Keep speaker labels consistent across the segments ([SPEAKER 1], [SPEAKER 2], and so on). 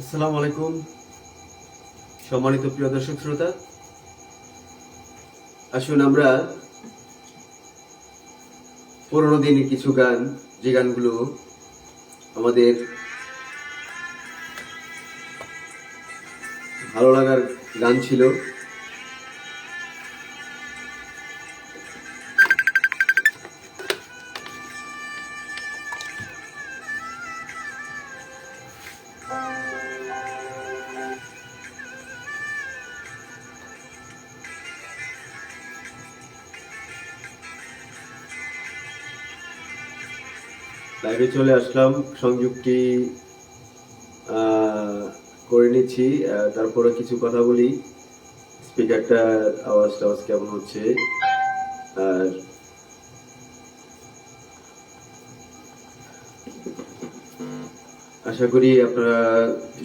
[SPEAKER 1] আসসালামু আলাইকুম সম্মানিত প্রিয় দর্শক শ্রোতা, আসুন আমরা পুরোনো দিনের কিছু গান, যে গানগুলো আমাদের ভালো লাগার গান ছিল, লাইভে চলে আসলাম। সংযোগটি করে নিচ্ছি, তারপরে কিছু কথা বলি। স্পিকারটার আওয়াজ কেমন হচ্ছে, আর আশা করি আপনারা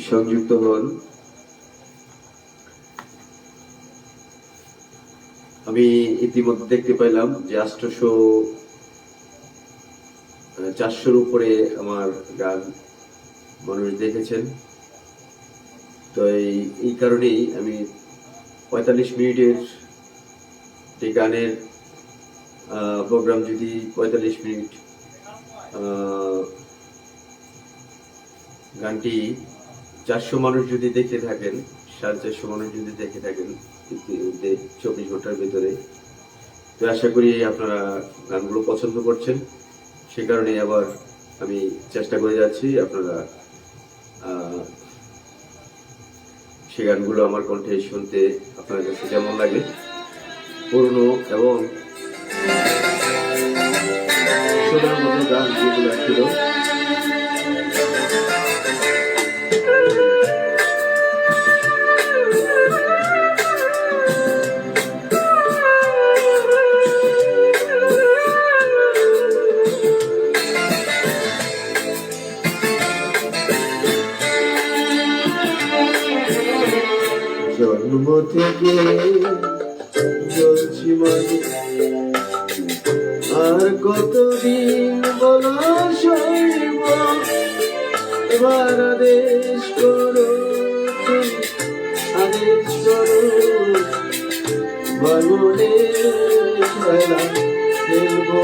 [SPEAKER 1] সংযুক্ত হন। আমি ইতিমধ্যে দেখতে পাইলাম যে 400-র উপরে আমার গান মানুষ দেখেছেন। তো এই কারণেই আমি 45 মিনিটের যে গানের প্রোগ্রাম, যদি 45 মিনিট গানটি 400 মানুষ যদি দেখে থাকেন, 450 মানুষ যদি দেখে থাকেন 24 ঘন্টার ভিতরে, তো আশা করি আপনারা গানগুলো পছন্দ করছেন। সে কারণে আবার আমি চেষ্টা করে যাচ্ছি আপনারা সে গানগুলো আমার কণ্ঠে শুনতে আপনার কাছে কেমন লাগে, পুরনো এবং শোনার মতো গান যেগুলো ছিল। জন্ম থেকে চলছি মানে আর কতদিন বলো সইব, এবার আদেশ করো, আদেশ করো, ভাঙনে খেলা খেলবো।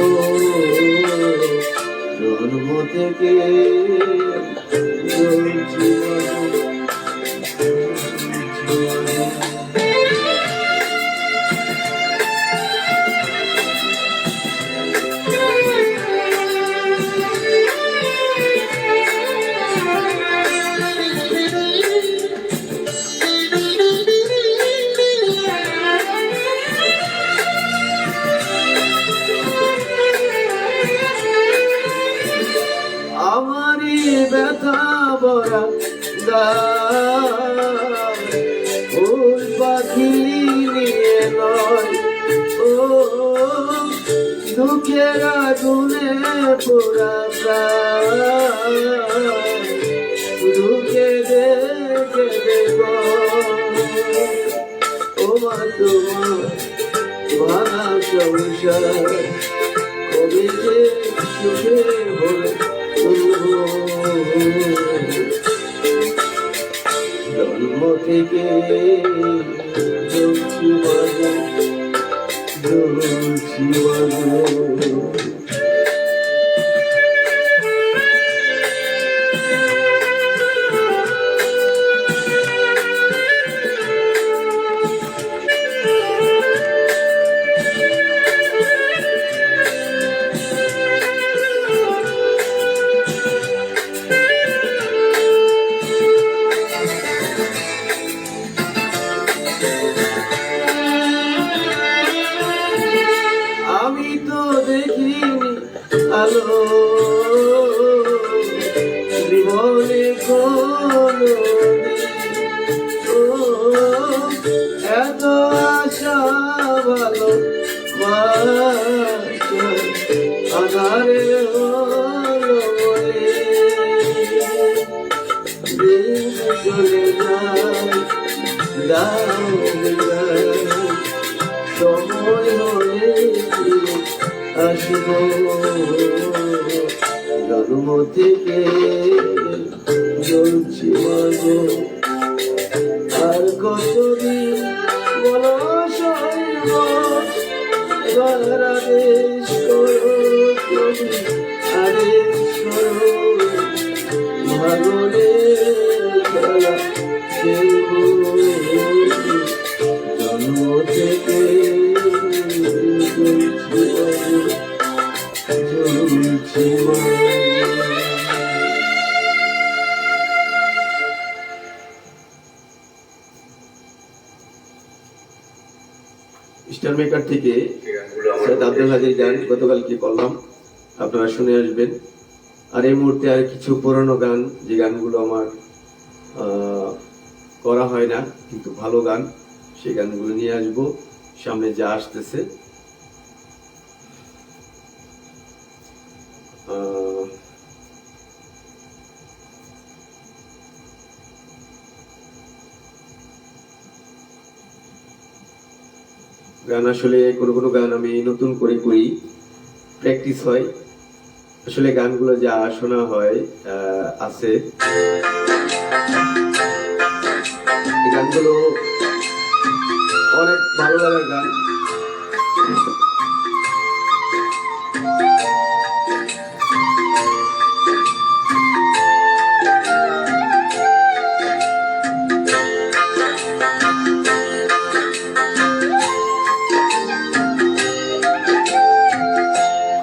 [SPEAKER 1] জন্ম থেকে চলছি আমারই ব্যথা ভরা ফুল পাখি নিয়ে নয়, ও দুঃখের আগুনে পোড়া দুঃখে দেখে দেব ও মা তোমার ভাঙা সংসার কবে যে সুখে হলে জন্ম থেকে চলছি বাজে, চলছি বাজে। আমি তো দেখিনি আলো জীবনে কোনো এত আশা ভালো আধারে হলো বলে দিন চলে যায়, সময় হলে আসব। জন্ম থেকে চলছি সীমাগো আর কতদিন বলো সইব এবার আদেশ করো তুমি আদেশ করো ভাগনে খেলা খেলব জন্ম থেকে স্টার মেকার থেকে সৈয়দ আব্দুল হাদীর গান গতকাল কি করলাম আপনারা শুনে আসবেন। আর এই মুহূর্তে আর কিছু পুরনো গান, যে গানগুলো আমার করা হয় না কিন্তু ভালো গান, সেই গানগুলো নিয়ে আসবো সামনে যা আসতেছে। গান আসলে কোনো কোনো গান আমি নতুন করে করি, প্র্যাকটিস হয়। আসলে গানগুলো যা শোনা হয় আছে, গানগুলো অনেক ভালো লাগার গান।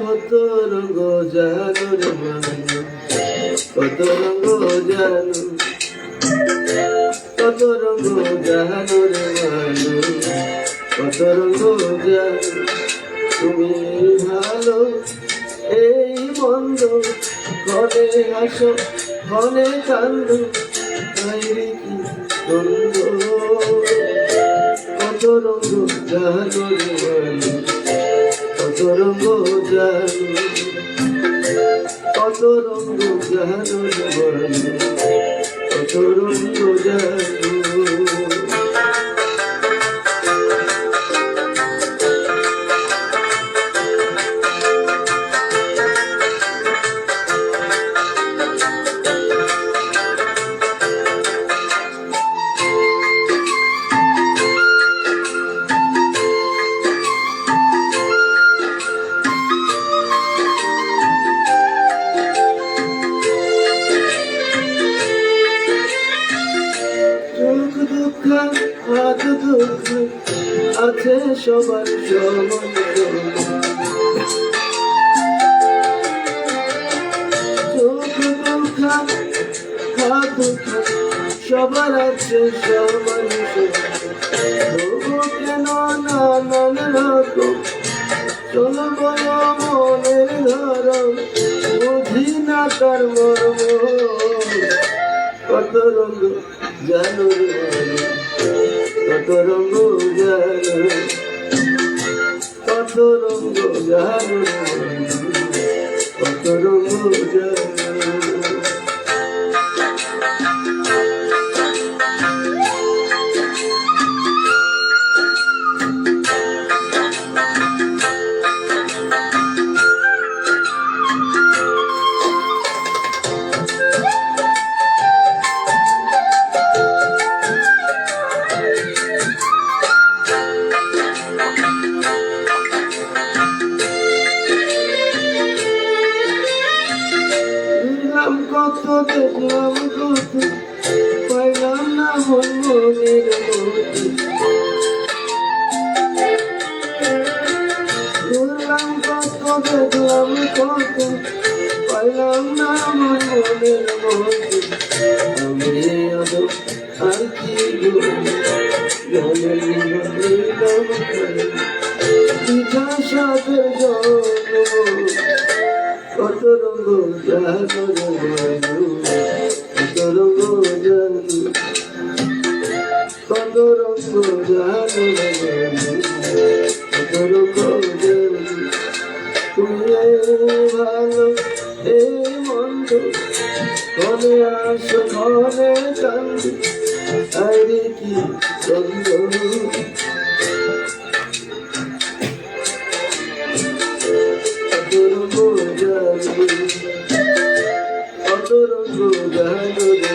[SPEAKER 1] কত রঙ জানো রে মানু, কত রঙ জানো, কত রঙ জানো রে মানু, কত রঙ জানো। তুমি ভালো এই মন্দ, ঘরে হাসো ঘরে কান্দো, বাইরে কি দ্বন্দ্ব। কত রঙ জানো রে মানু, কত রঙ জানো, কত রঙ জানো রে মানু, কত রঙ জানো। হাত দুঃখ আছে সবার সমান, চোখ দুঃখ হাত দুঃখ সবার আছে সমান। তবু কেন নানান রকম চলো বলো মনের ধরম, বুঝি না তার মর্ম। কত রঙ জানো রে মানু, কত রঙ জানো, কত রঙ জানো রে মানু, কত রঙ জানো। কত দেখলাম কত পাইলাম না মন মনের মতো, ঘুরলাম কত দেখলাম কত পাইলাম না মন মনের মতো। আমি আদো আর কি পিঠা সাথের জন্ম। কত রঙ জানো রে মানু, কত রঙ জানো, কত রঙ জানো রে মানু, কত রঙ জানো। তুমি ভালো এই মন্দ, ঘরে আসো ঘরে কান্দো, আরে কি দ্বন্দ্ব। কত রঙ জানো রে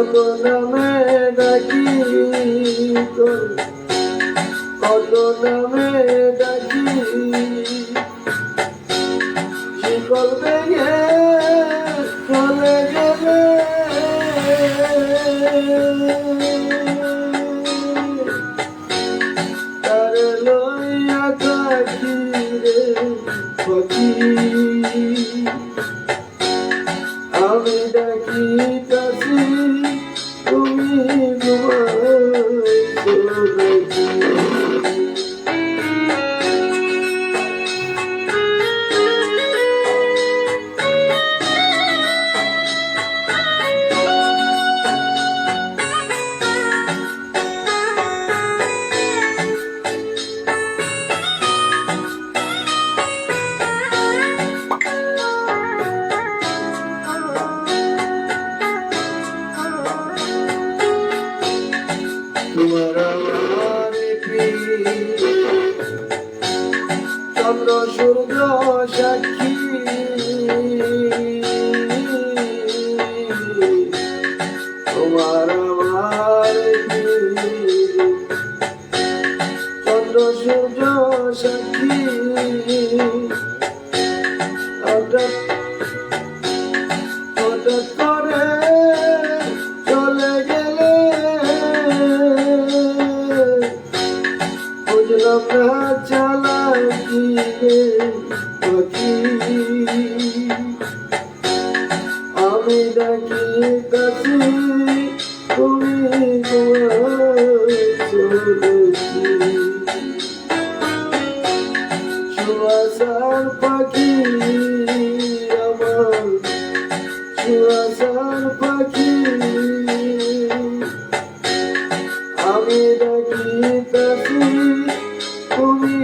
[SPEAKER 1] কত নামে ডাকি তোর, কত নামে ডাকি, শিকল ভেঙে চলে গেলে তার লইয়া থাকি রে পাখি, আমি ডাকি তাছি তুমি ঘুমাইছো নাকি। তোমার আমার চন্দ্র সূর্য সাক্ষী, তোমার আমার চন্দ্র সূর্য সাক্ষী, হঠাৎ হঠাৎ করে চলে গেলে বুঝলাম না চালাকি রে পাখি, আমি ডাকি কাছে তুমি ঘুমাইছো নাকি। সুয়াসার পাখি আমার, সুয়াসার পাখি, আমি ডাকি কাছে তুমি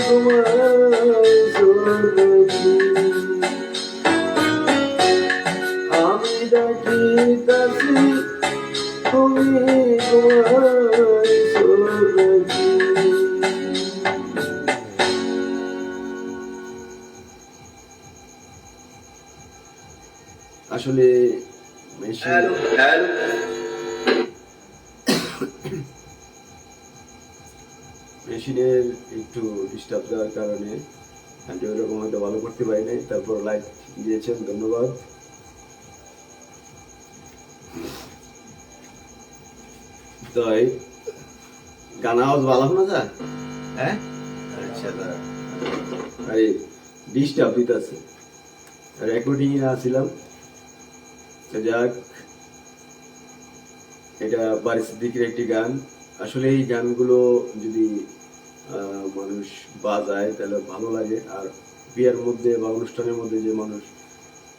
[SPEAKER 1] ঘুমাইছো নাকি। আমি ডাকি কাছে তুমি ঘুমাইছো নাকি। আসলে মেশিনের একটু ডিস্টার্ব দেওয়ার কারণে আমি ওরকম হয়তো ভালো করতে পারি নাই। তারপর লাইক দিয়েছেন, ধন্যবাদ। তো গান আওয়াজ ভালো না যা, হ্যাঁ আচ্ছা, আরে ডিস্টার্ব দিতেছে, রেকর্ডিং এ আসছিলাম। যাক, এটা বারিশ দিকের একটি গান। আসলে এই গানগুলো যদি মানুষ বাজায় তাহলে ভালো লাগে। আর বিয়ের মধ্যে বা অনুষ্ঠানের মধ্যে যে মানুষ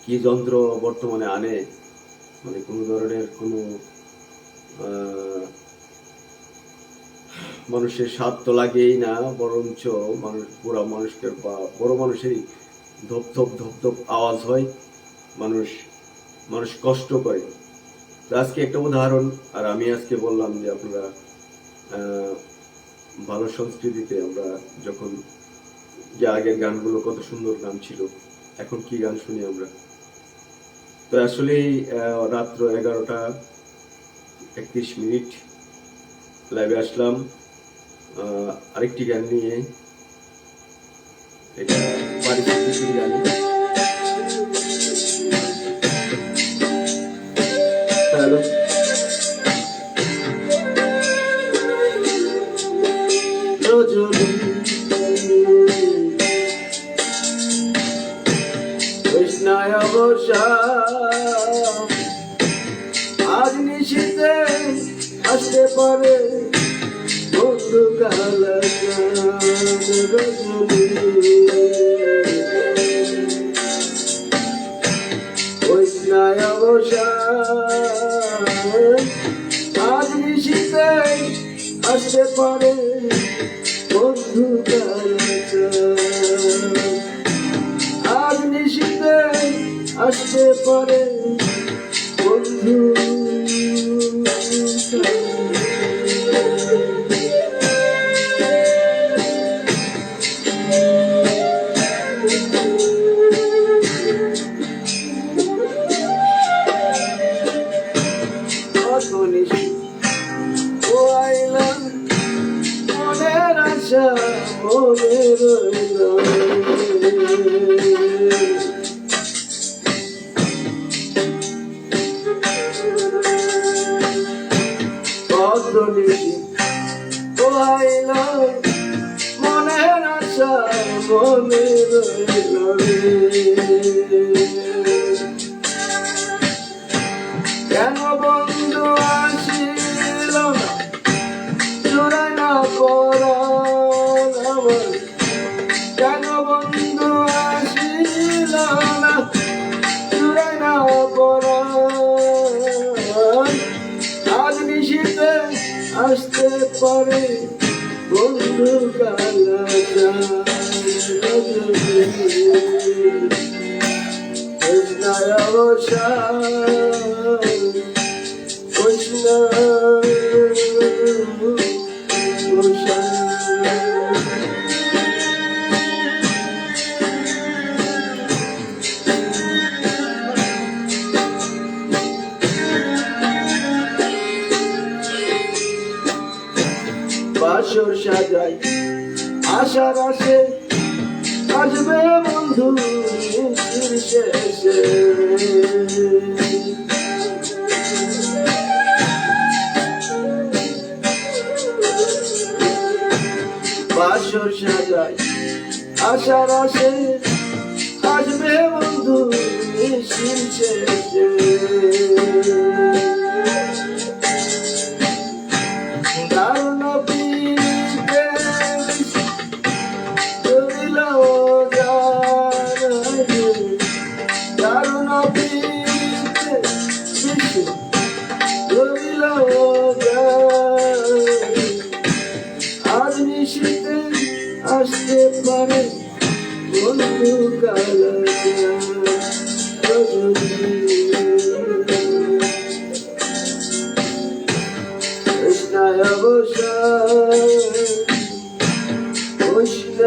[SPEAKER 1] কি যন্ত্র বর্তমানে আনে, মানে কোনো ধরনের কোনো মানুষের স্বাদ তো লাগেই না, বরঞ্চ মানুষ বুড়া মানুষকে বা বড় মানুষেরই ধপ ধপ ধপ ধপ আওয়াজ হয়, মানুষ মানুষ কষ্ট করে। তো আজকে একটা উদাহরণ, আর আমি আজকে বললাম যে আপনারা ভালো সংস্কৃতিতে আমরা যখন, যে আগের গানগুলো কত সুন্দর গান ছিল, এখন কি গান শুনি আমরা। তো আসলেই রাত্র 11:31 লাইভে আসলাম আরেকটি গান নিয়ে। এটা পারিস্থিতির গান। হ্যালো, রজনী কৃষ্ণায় বসা, আজ নিশীতে আসতে পারে বন্ধু কালা রজনী, কৃষ্ণায় বসা, আজ নিশীতে আসতে পারে বন্ধু কালা, আজ নিশীতে আসতে পারে বন্ধু। কেন বন্ধু আসিল না জোড়ায় না পরাণ আমার, কেন বন্ধু আসিল না জোড়ায় না পরাণ, আজ নিশীথে আসতে পারে বন্ধু কালাচান, কৃষ্ণায় অবসান কৃষ্ণ বাসর সাজাই আশার আসে আসবে বন্ধু শেষে, বাসর সাজাই আশার আসে আসবে বন্ধু শেষে, দারুণ পিতে ধরিল দারুণ পিতে ধরিল আজ নিশীথে আসতে পারে বন্ধু কালাচান, কৃষ্ণায় অবসান কৃষ্ণ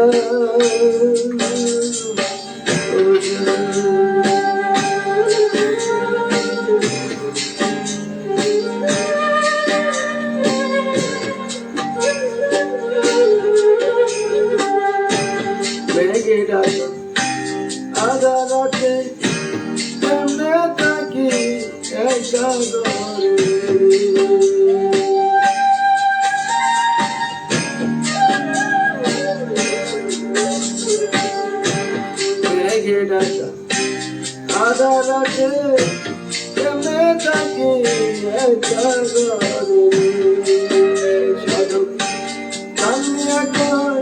[SPEAKER 1] মেঘে ডাকে আধা রাতে কেমনে থাকি একা ঘরে, মেঘে ডাকা আধা রাতে কেমনে থাকি একা ঘরে, সাধক কান্দিয়া কয়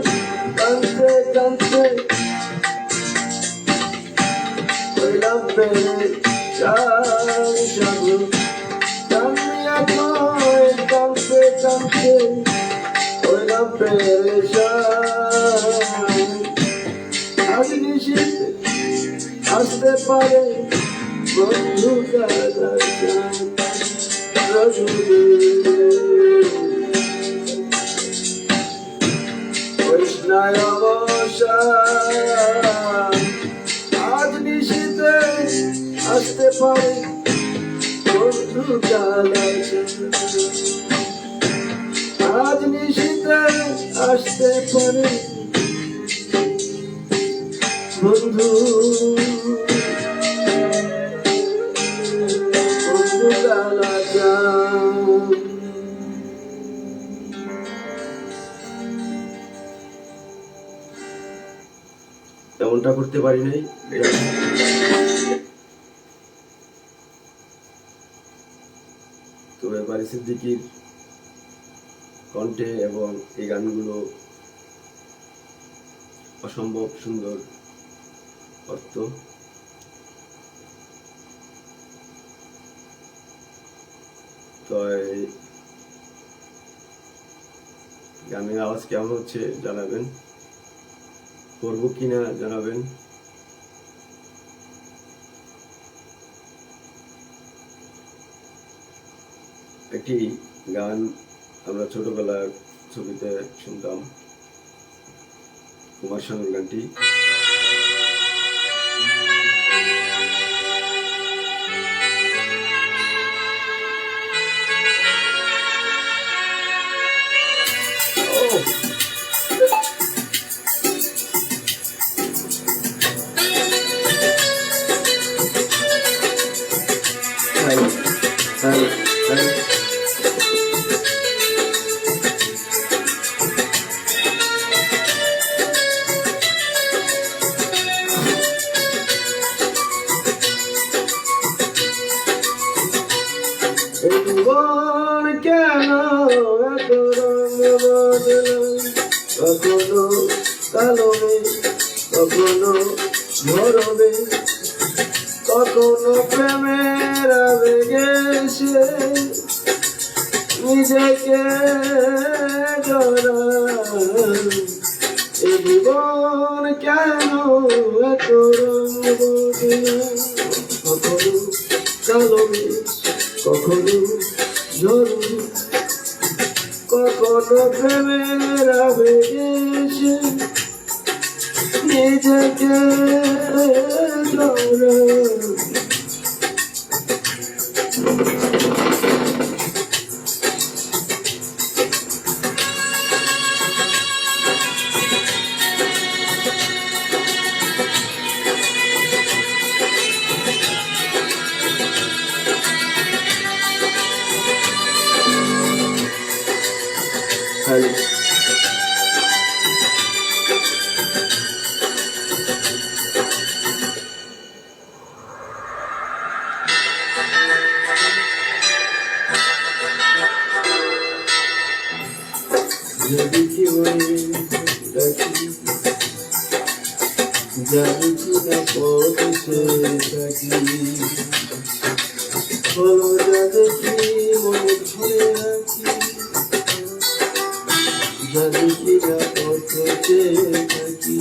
[SPEAKER 1] কাঁদতে কাঁদতে হইলাম পেরেশান, সাধক কান্দিয়া কয় কাঁদতে কাঁদতে হইলাম পেরেশান, আজ নিশীথে আসতে পারে বন্ধু কালাচান, কৃষ্ণায় অবসান আজ নিশীথে আসতে পারে বন্ধু কালাচান, আজ নিশীথে আসতে পারে বন্ধু বন্ধু কালাচান। তেমনটা করতে পারি নাই, তবে বারি সিদ্দিকীর কণ্ঠে এবং এই গানগুলো অসম্ভব সুন্দর অর্থ, তো গানের আওয়াজ কেমন হচ্ছে জানাবেন, করবো কিনা জানাবেন। একটি গান আমরা ছোটবেলার ছবিতে শুনতাম, কুমার শানুর গানটি, জীবন কেন এত রঙ বদলায়, কখনো কালো মেঘ, কখনো মরবে, কখনো প্রেমের আবেগে সে নিজেকে জড়ায়। এ জীবন কেন এত রঙ বদলায়, কখনো কালো মেঘ, কখনো ঝড়, কখনো প্রেমের আবেগে সে নিজেকে জড়ায়। হ্যালো, যদি কি বলে ডাকি, জানি কি না পথ সে থাকি, বলো যা দেখি মনে ধরে রাখি, জানি কি না পথ সে থাকি।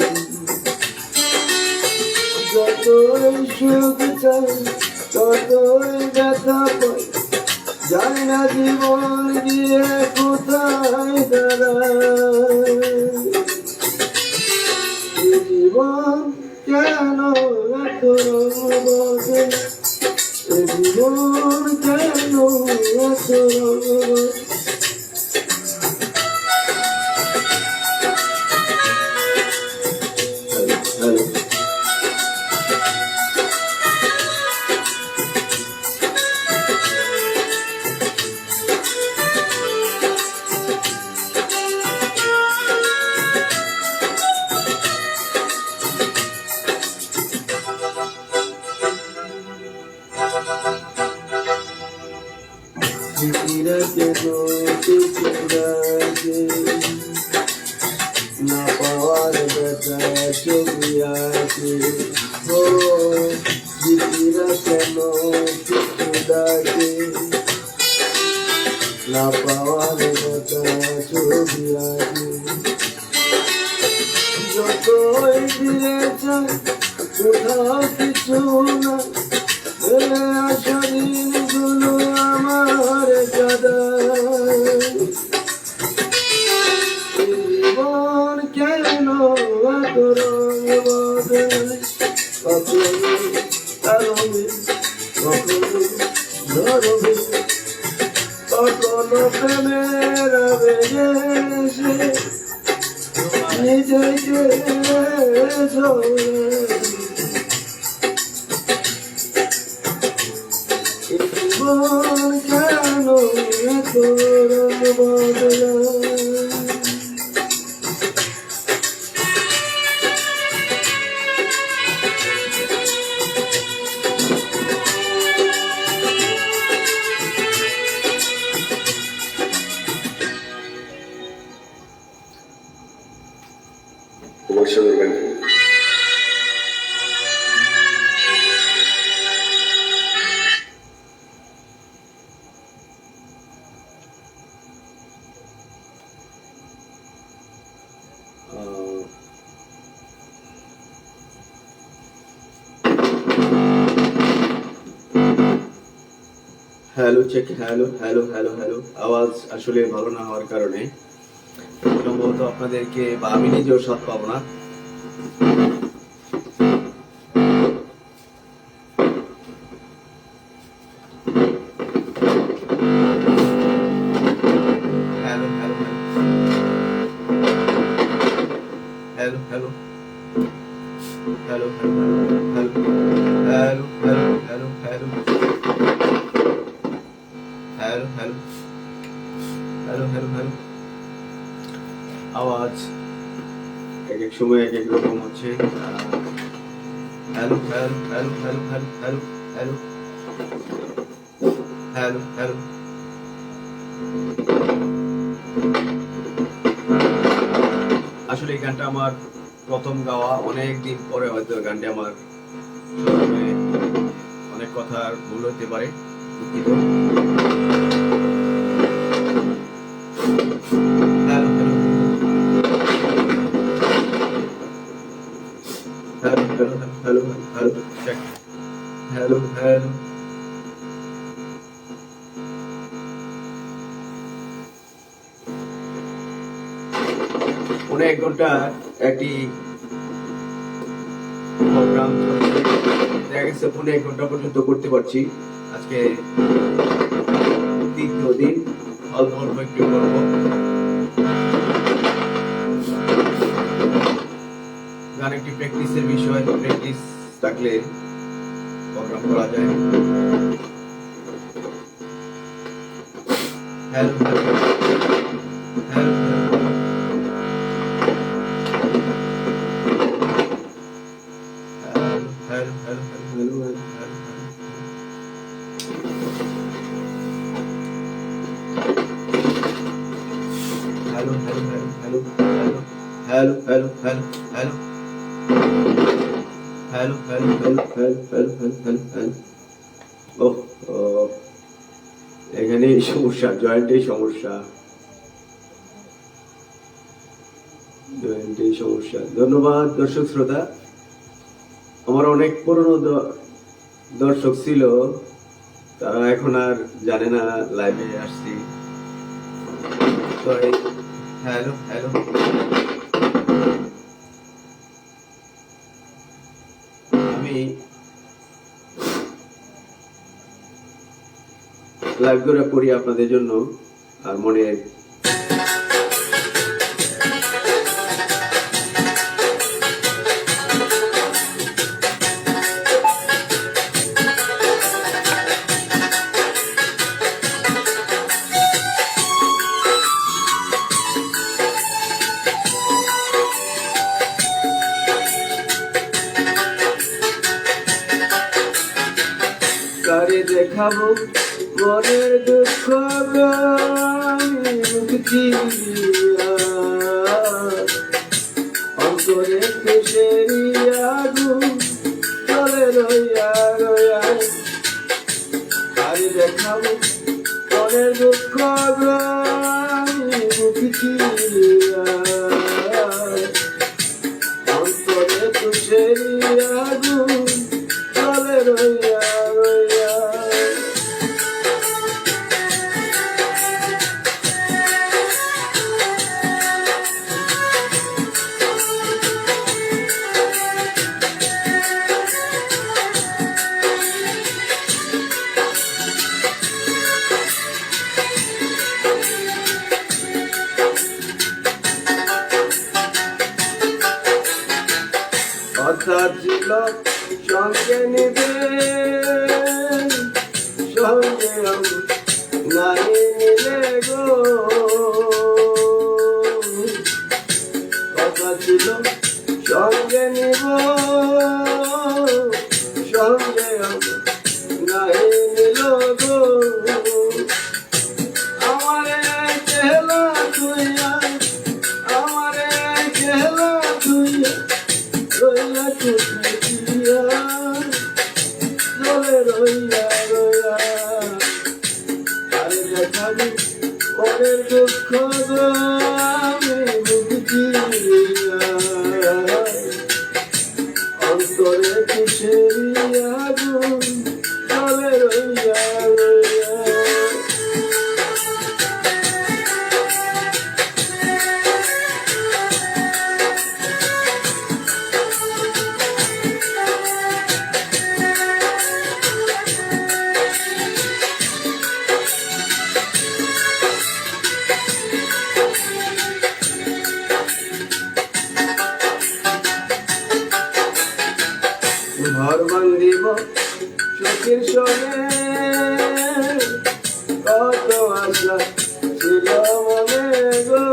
[SPEAKER 1] যতই সুখ চাই ততই ব্যথা পাই, জানি না জীবন গিয়ে কোথায় দাঁড়ায়। এই জীবন কেন এত রঙ বদলায়, এই জীবন কেন এত রঙ বদলায়। স্মৃতিরা কেন কিছু রাখে, না পাওয়ার ব্যথা ছবি আছে। ও স্মৃতিরা কেন কিছু ডাকে, না পাওয়ার ব্যথা ছবি আছে। যতই ফিরে যাই কোথাও কিছু না, ফেলে আসা দিনগুলো আমার কাঁদায়। জীবন কেন এত রঙ বদলায়, কখনো কালো মেঘ, কখনো ঝড়, কখনো প্রেমের আবেগে সে নিজেকে জড়ায়। জীবন কেন এত রঙ বদলায়। কুমার শানুর গান। Hello check, hello hello hello hello. আওয়াজ আসলে ভালো না হওয়ার কারণে সম্ভবত আপনাদেরকে বা আমি নিজেও স্বাদ পাবো না। Hello hello hello hello hello hello hello hello hello hello hello hello hello hello hello. আওয়াজ এক এক সময় এক এক রকম হচ্ছে। Hello hello hello hello hello hello hello hello hello আসলে এই গানটা আমার প্রথম গাওয়া, অনেক দিন পরে হয়তো গানটা আমার স্মরণে, অনেক কথা ভুল হতে পারে, দুঃখিত। Hello hello hello hello hello hello. অনেক ঘন্টা একটি প্রোগ্রাম দেখা গেছে, অনেক ঘন্টা পর্যন্ত করতে পারছি। আজকে তৃতীয় দিন, অল্প অল্প একটু করবো। গান একটি প্র্যাকটিসের বিষয়, প্র্যাকটিস থাকলে প্রোগ্রাম করা যায়। Hello hello hello hello hello hello hello hello hello hello hello hello hello hello hello. এখানে সমস্যা, জয়েন্টের সমস্যা, জয়েন্টের সমস্যা। ধন্যবাদ দর্শক শ্রোতা। আমার অনেক পুরনো দর্শক ছিল, তারা এখন আর জানে না লাইভে আসছি। তো হ্যালো হ্যালো, আমি লাইভ করি আপনাদের জন্য, আর মনে কারে দেখাবো মনের দুঃখ, অন্তরে খুশেরি আগুন চলে রইয়া রইয়া। কারে দেখাবো মনের দুঃখ, অন্তরে খুশেরি আগুন চলে রইয়া রইয়া। কথা ছিল সঙ্গে নিবে, সঙ্গে নাই নিলে গো। কথা ছিল সঙ্গে নিব, সঙ্গে নাই নিল গো। আমারে চেলা তুইয়া, আমারে চেলা তুইয়া রইয়া তুইয়া চলে রইয়া রইয়া। আরে দেখাবি মনের দুঃখ আমি বুঝিয়া, অন্তরে খুশেরি আগুন চলে রইয়া রইয়া। ঘর বান্ধিব চোখের সনে, কত আশা ছিল মনে গো।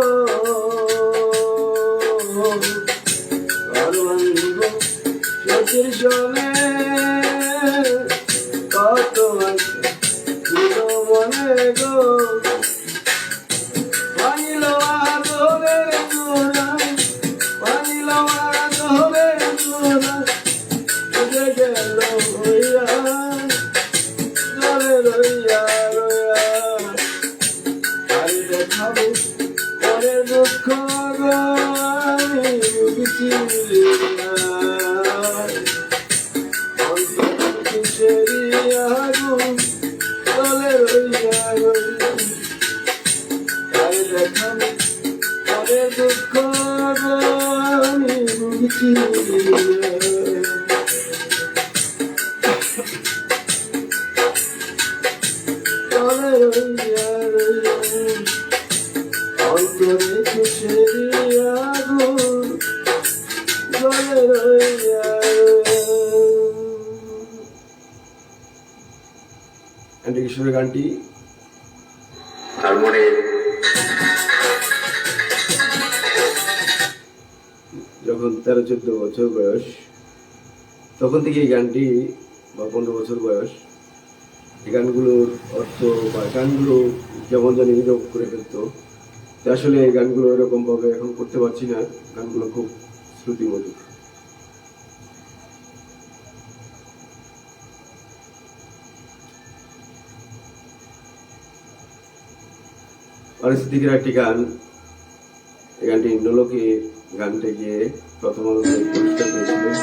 [SPEAKER 1] ঘর বান্ধিব চোখের সনে, কত আশা ছিল মনে গো। ভাঙিল আদরের গোড়া, অন্তরে খুশির আগুন জ্বলে রইয়া। অ্যান্টি কিশোরের গানটি তার মনে যখন 13-14 বছর বয়স, তখন থেকে এই গানটি বা 15 বছর বয়স, এই গানগুলোর অর্থ বা গানগুলো যেমন জানি নীরব করে ফেলতো। আসলে এই গানগুলো এরকম ভাবে এখন করতে পারছি না। গানগুলো খুব শ্রুতিমধুর। সিদ্দিকের একটি গান, এই গানটি নোলকে গানটা গিয়ে প্রথম আলোতে পুরস্কার পেয়েছিলেন।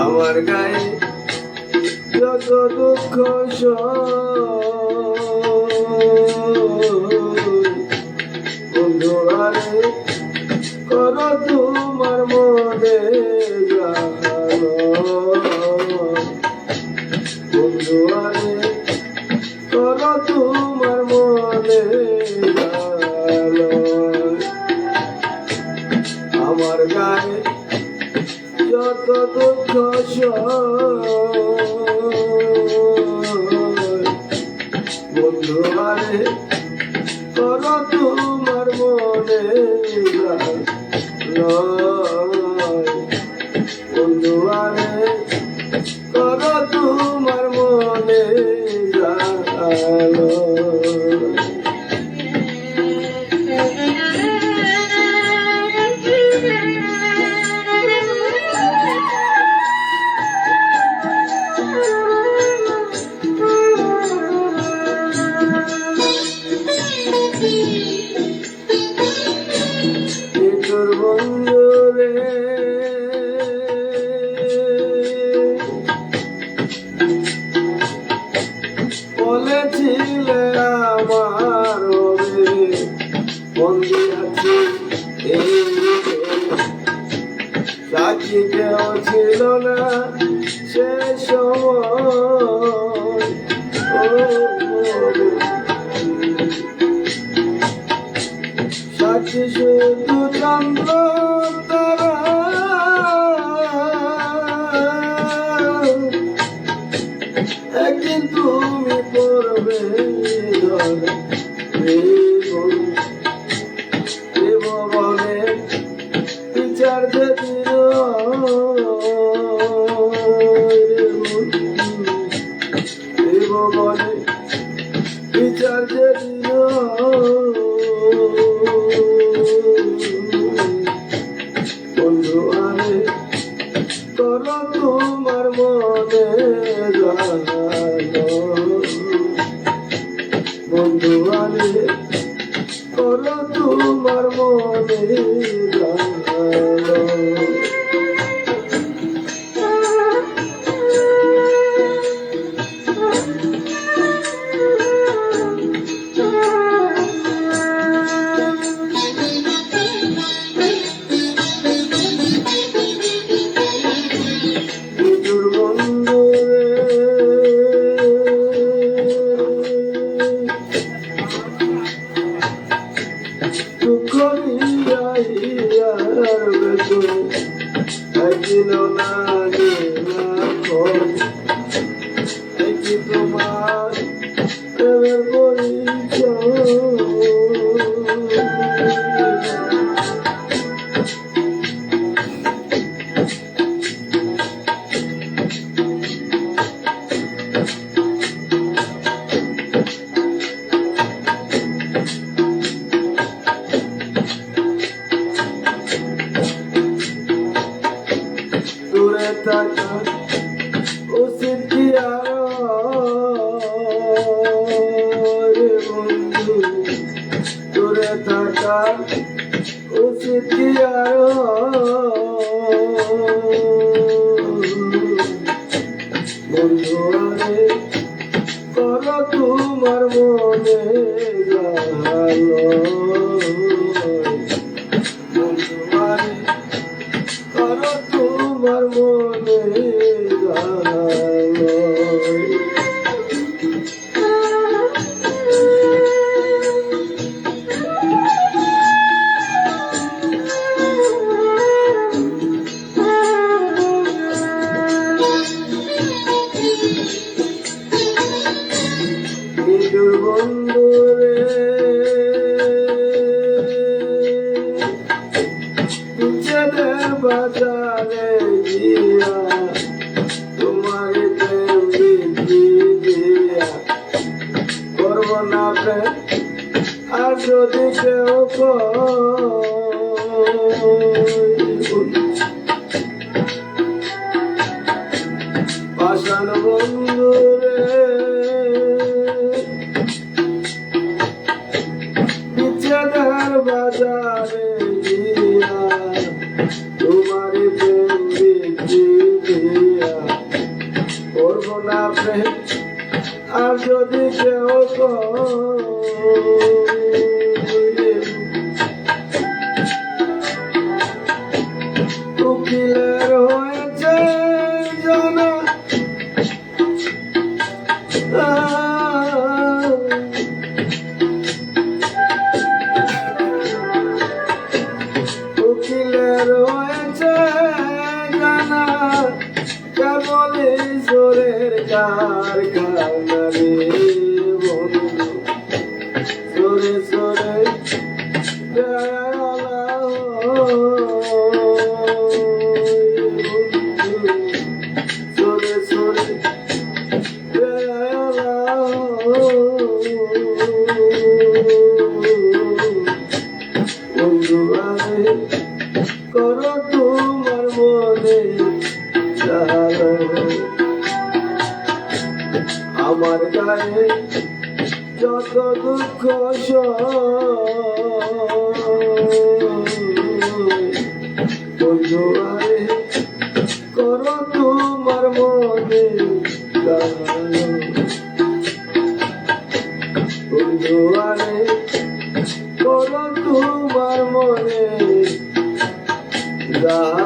[SPEAKER 1] আমার গায়ে যত দুঃখ বন্ধুরারে কর তোমার মনে বন্ধুরারে কর তোমার মনে আমার গায়ে যত দুঃখ বন্ধুরারে কর তোমার মনে বন্ধুরারে কর তোমার মনে বন্ধুরে বলেছিলে আমার হবে বন্দি আছি সাক্ষী কেউ ছিল না সে সময় সাক্ষী শুধু চন্দ্র তারা একদিন তুমি পড়বে ভবনে বিচার দিল ভবনে বিচার দিল বন্ধু আরে কর তোমার মনে বন্ধু আরে কর তোমার মনে দুঃখ
[SPEAKER 2] আরে করো তোমার মনে জানো বন্ধু আরে করো তোমার মনে জানো নিজের বন্ধুরে পিছনের বাজারে গিয়া তোমার প্রেম বিক্রি দিয়া করব না প্রেম আর যদি কেউ পাষাণ বন্ধুরে বিচ্ছেদের বাজারে গিয়া তোমার প্রেম বিক্রি দিয়া করব না প্রেম আর যদি কেউ উকিলের হয়েছে জানা উকিলের হয়েছে জানা কেবলই জোরের কারখানা রে বন্ধু জোরে জোরে জোরে জোরে বন্ধু আরে করো তোমার মনে জানো আমার গায়ে যত দুঃখ বন্ধু আরে করো তোমার মনে জানো বন্ধু আরে করো তোমার মনে জানো